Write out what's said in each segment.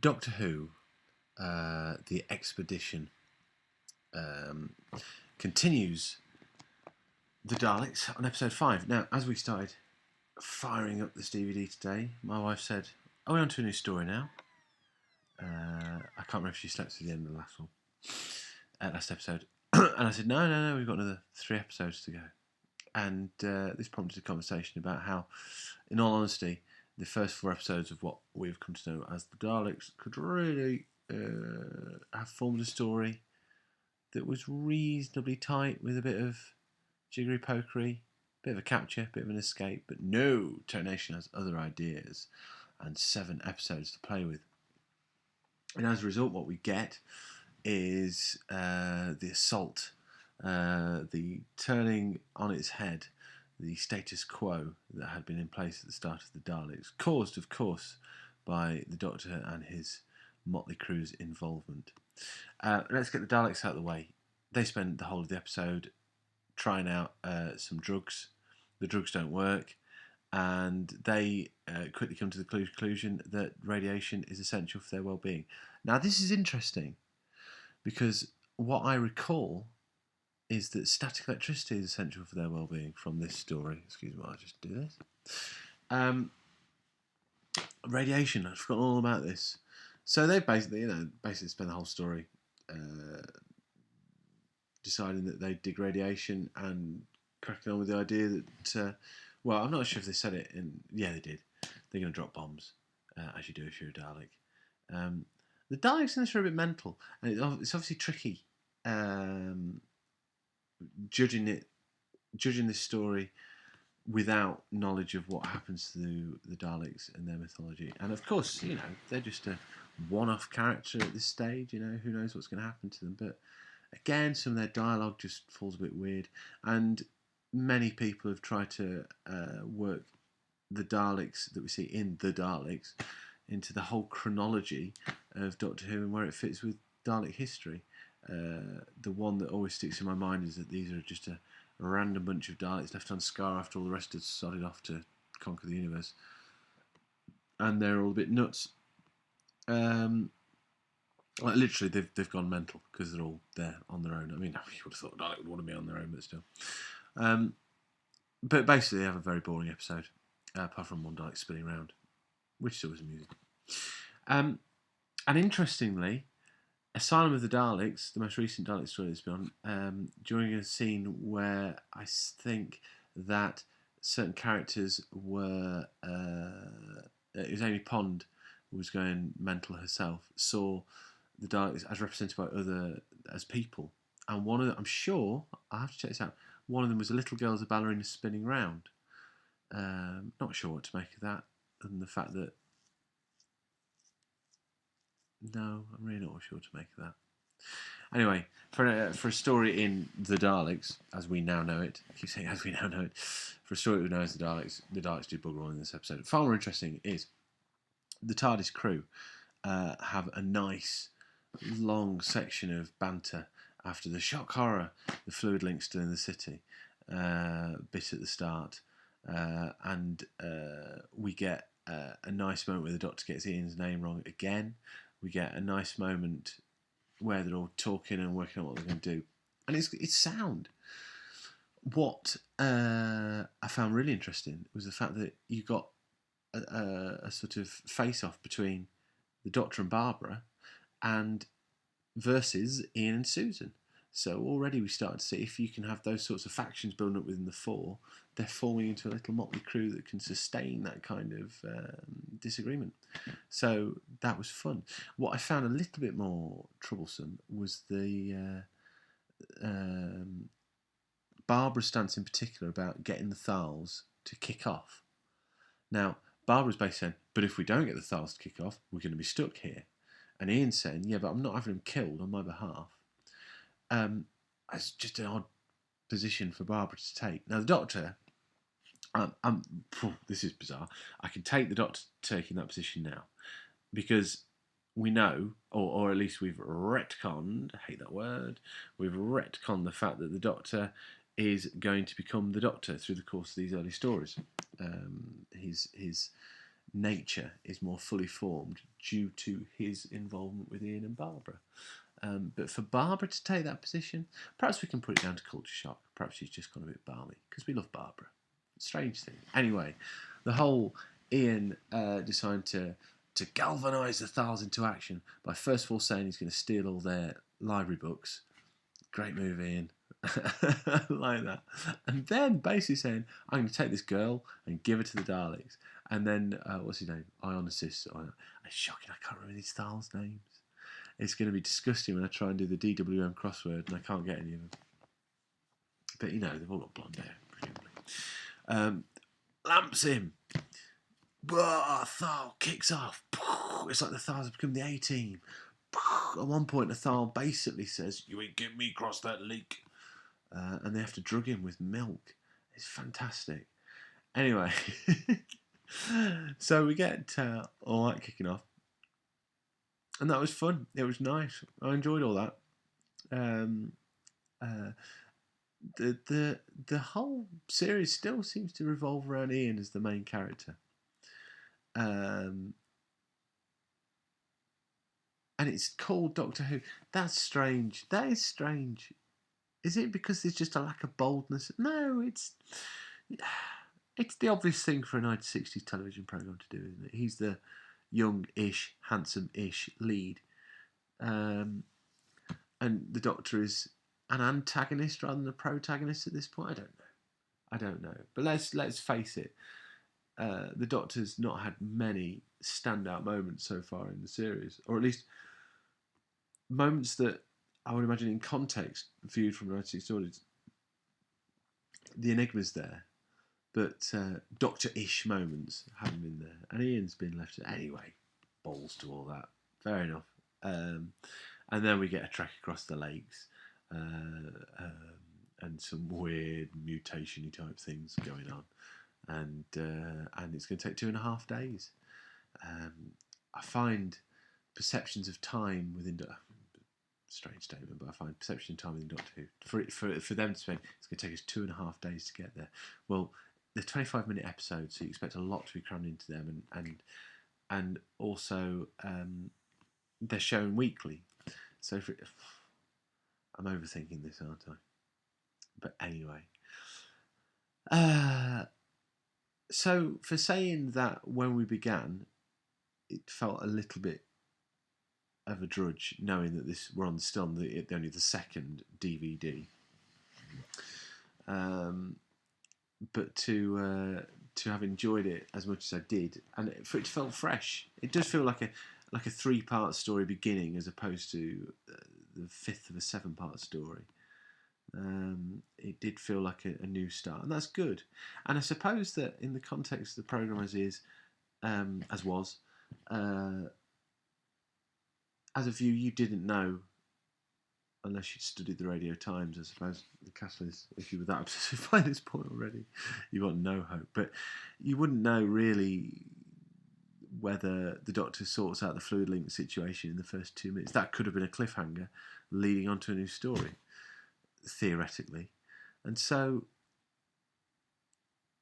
Doctor Who, the expedition, continues the Daleks on episode 5. Now, as we started firing up this DVD today, my wife said, "Are we on to a new story now?" I can't remember if she slept through the end of the last one, last episode. And I said, no, we've got another 3 episodes to go. And this prompted a conversation about how, in all honesty, the first 4 episodes of what we've come to know as the Daleks could really have formed a story that was reasonably tight, with a bit of jiggery-pokery, bit of a capture, bit of an escape. But no, Tonation has other ideas and 7 episodes to play with. And as a result, what we get is the assault, the turning on its head, the status quo that had been in place at the start of the Daleks, caused, of course, by the Doctor and his motley crew's involvement. Let's get the Daleks out of the way. They spend the whole of the episode trying out some drugs. The drugs don't work, and they quickly come to the conclusion that radiation is essential for their well-being. Now, this is interesting, because what I recall is that static electricity is essential for their well-being from this story. Excuse me, I'll just do this. Radiation, I've forgotten all about this. So they basically spend the whole story deciding that they dig radiation and cracking on with the idea that, well, I'm not sure if they said it yeah, they did. They're going to drop bombs, as you do if you're a Dalek. The Daleks in this are a bit mental, and it's obviously tricky judging this story without knowledge of what happens to the Daleks and their mythology. And of course, they're just a one-off character at this stage. Who knows what's going to happen to them. But again, some of their dialogue just falls a bit weird, and many people have tried to work the Daleks that we see in the Daleks into the whole chronology of Doctor Who and where it fits with Dalek history. The one that always sticks in my mind is that these are just a random bunch of Daleks left on Skar after all the rest had sodded off to conquer the universe, and they're all a bit nuts. Like literally, they've gone mental because they're all there on their own. I mean, you would have thought Dalek would want to be on their own, but still. But basically, they have a very boring episode, apart from one Dalek spinning around, which is always amusing. And interestingly, Asylum of the Daleks, the most recent Dalek story that's been on, during a scene where I think that certain characters were... it was Amy Pond who was going mental herself, saw the Daleks as represented by as people. And one of them, I'm sure, I'll have to check this out, one of them was a little girl as a ballerina spinning round. Not sure what to make of that, and the fact that... No, I'm really not sure to make of that. Anyway, for a story in the Daleks, as we now know it, I keep saying as we now know it, for a story we know as the Daleks do bugger all in this episode. Far more interesting is the TARDIS crew have a nice long section of banter after the shock horror, the fluid link still in the city bit at the start, and we get a nice moment where the Doctor gets Ian's name wrong again. We get a nice moment where they're all talking and working out what they're going to do, and it's sound. What I found really interesting was the fact that you got a sort of face-off between the Doctor and Barbara, and versus Ian and Susan. So already we started to see if you can have those sorts of factions building up within the 4, they're forming into a little motley crew that can sustain that kind of disagreement. So that was fun. What I found a little bit more troublesome was the Barbara's stance in particular about getting the Thals to kick off. Now, Barbara's basically saying, but if we don't get the Thals to kick off, we're going to be stuck here. And Ian's saying, yeah, but I'm not having them killed on my behalf. It's just an odd position for Barbara to take. Now, the Doctor, this is bizarre. I can take the Doctor taking that position now, because we know, or at least we've retconned, I hate that word, we've retconned the fact that the Doctor is going to become the Doctor through the course of these early stories. His nature is more fully formed due to his involvement with Ian and Barbara. But for Barbara to take that position, perhaps we can put it down to culture shock. Perhaps she's just gone a bit balmy, because we love Barbara. Strange thing. Anyway, the whole Ian deciding to galvanise the Thals into action by first of all saying he's going to steal all their library books. Great move, Ian. Like that. And then basically saying, I'm going to take this girl and give her to the Daleks. And then, what's his name? Ionisys. It's shocking, I can't remember these Thals' names. It's going to be disgusting when I try and do the DWM crossword and I can't get any of them. But, you know, they've all got blonde hair, presumably. Lamps him. Thal kicks off. It's like the Thals have become the A-team. At one point, the Thal basically says, "You ain't getting me across that lake." And they have to drug him with milk. It's fantastic. Anyway, so we get all that kicking off. And that was fun. It was nice. I enjoyed all that. The whole series still seems to revolve around Ian as the main character. And it's called Doctor Who. That's strange. That is strange. Is it because there's just a lack of boldness? No, it's the obvious thing for a 1960s television programme to do, isn't it? He's the young-ish, handsome-ish lead. And the Doctor is an antagonist rather than a protagonist at this point. I don't know. But let's face it. The Doctor's not had many standout moments so far in the series, or at least moments that I would imagine in context, viewed from 1960s audience. The enigma's there, but Doctor-ish moments haven't been there. And Ian's been left anyway. Balls to all that. Fair enough. And then we get a trek across the lakes, and some weird mutation-y type things going on. And it's going to take 2.5 days. I find perceptions of time within strange statement, but I find perception of time within Doctor Who for them to spend, it's going to take us 2.5 days to get there. Well, they're 25-minute episodes, so you expect a lot to be crammed into them, and also they're shown weekly. So I'm overthinking this, aren't I? But anyway. So for saying that when we began, it felt a little bit of a drudge, knowing that we're still on only the second DVD. But to have enjoyed it as much as I did, and for it felt fresh. It does feel like a 3-part story beginning as opposed to the 5th of a 7-part story. It did feel like a new start, and that's good. And I suppose that in the context of the programme as a view, you didn't know, unless you'd studied the Radio Times, I suppose, the Castlers, if you were that obsessive by this point already, you've got no hope. But you wouldn't know really whether the Doctor sorts out the fluid link situation in the first 2 minutes. That could have been a cliffhanger leading on to a new story, theoretically. And so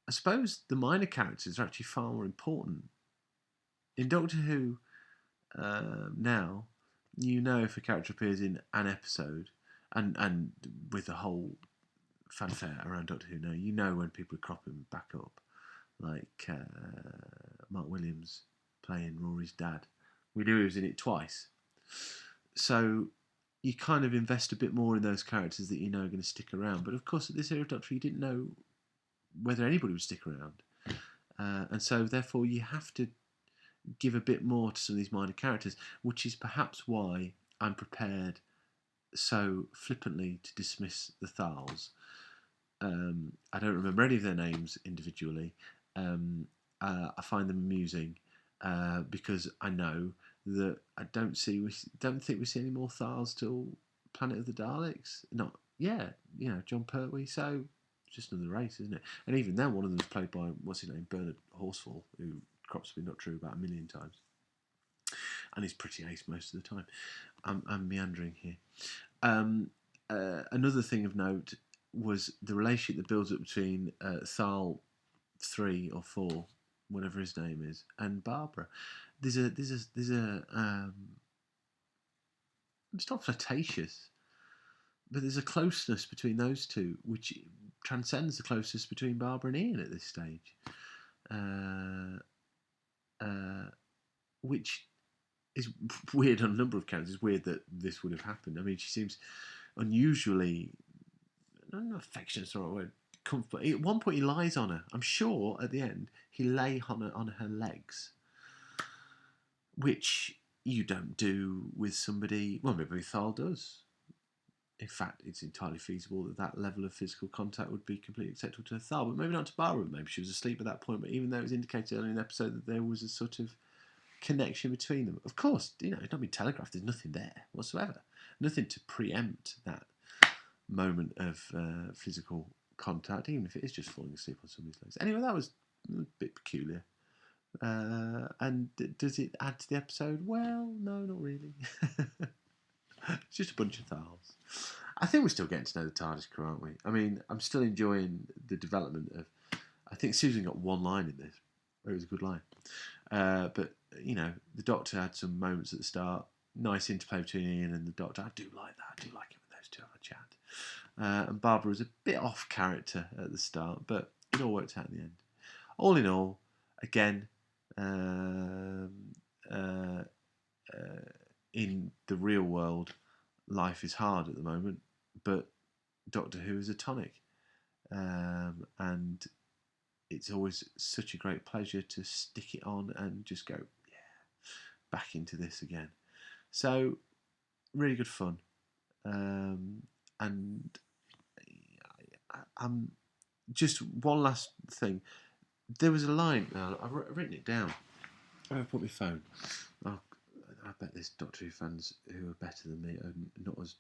I suppose the minor characters are actually far more important. In Doctor Who now, you know if a character appears in an episode, and with the whole fanfare around Doctor Who now, you know when people are cropping back up, like Mark Williams playing Rory's dad. We knew he was in it twice, so you kind of invest a bit more in those characters that you know are going to stick around. But of course, at this era of Doctor Who, you didn't know whether anybody would stick around, and so therefore you have to give a bit more to some of these minor characters, which is perhaps why I'm prepared so flippantly to dismiss the Thals. I don't remember any of their names individually. I find them amusing because I know that I don't think we see any more Thals till Planet of the Daleks. Not John Pertwee. So just another race, isn't it? And even then, one of them is played by what's his name, Bernard Horsfall, who crops have been not true about 1 million times, and he's pretty ace most of the time. I'm meandering here. Another thing of note was the relationship that builds up between Thal 3 or 4 whatever his name is, and Barbara. There's a it's not flirtatious, but there's a closeness between those two which transcends the closeness between Barbara and Ian at this stage, uh, uh, which is weird on a number of counts. It's weird that this would have happened. I mean, she seems unusually, I don't know, affectionate or word, comfort. At one point, he lies on her. I'm sure at the end he lay on her legs, which you don't do with somebody. Well, maybe Thal does. In fact, it's entirely feasible that that level of physical contact would be completely acceptable to Thal, but maybe not to Barbara. Maybe she was asleep at that point. But even though it was indicated earlier in the episode that there was a sort of connection between them, of course, it's not been telegraphed. There's nothing there whatsoever. Nothing to preempt that moment of physical contact, even if it is just falling asleep on somebody's legs. Anyway, that was a bit peculiar. And does it add to the episode? Well, no, not really. It's just a bunch of Thals. I think we're still getting to know the TARDIS crew, aren't we? I mean, I'm still enjoying the development of... I think Susan got one line in this. It was a good line. But, the Doctor had some moments at the start. Nice interplay between Ian and the Doctor. I do like that. I do like it when those two have a chat. And Barbara was a bit off character at the start, but it all worked out in the end. All in all, again, in the real world, life is hard at the moment, but Doctor Who is a tonic. And it's always such a great pleasure to stick it on and just go, back into this again. So, really good fun. And I'm just one last thing. There was a line, I've written it down. I've put my phone. I bet there's Doctor Who fans who are better than me and not as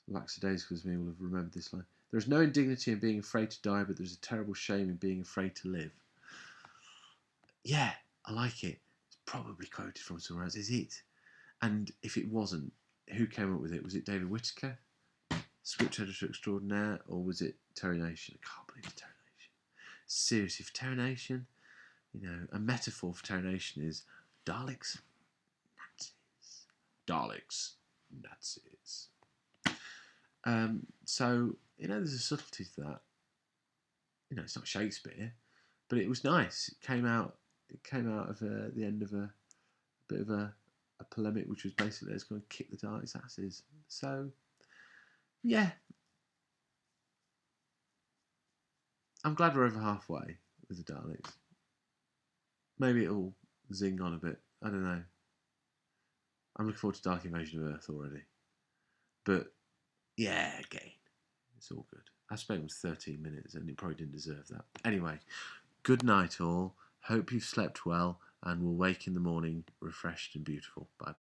lackadaisical as me will have remembered this line. There is no indignity in being afraid to die, but there's a terrible shame in being afraid to live. Yeah, I like it. It's probably quoted from somewhere else. Is it? And if it wasn't, who came up with it? Was it David Whittaker, script editor extraordinaire, or was it Terry Nation? I can't believe it's Terry Nation. Seriously, for Terry Nation, a metaphor for Terry Nation is Daleks, Nazis. Daleks, Nazis. So, there's a subtlety to that. It's not Shakespeare, but it was nice. It came out of the end of a bit of a polemic, which was basically it's going to kick the Daleks' asses. So, yeah, I'm glad we're over halfway with the Daleks. Maybe it'll zing on a bit. I don't know. I'm looking forward to Dalek Invasion of Earth already. But, yeah, again, it's all good. I spent 13 minutes and it probably didn't deserve that. Anyway, good night all. Hope you've slept well and will wake in the morning refreshed and beautiful. Bye.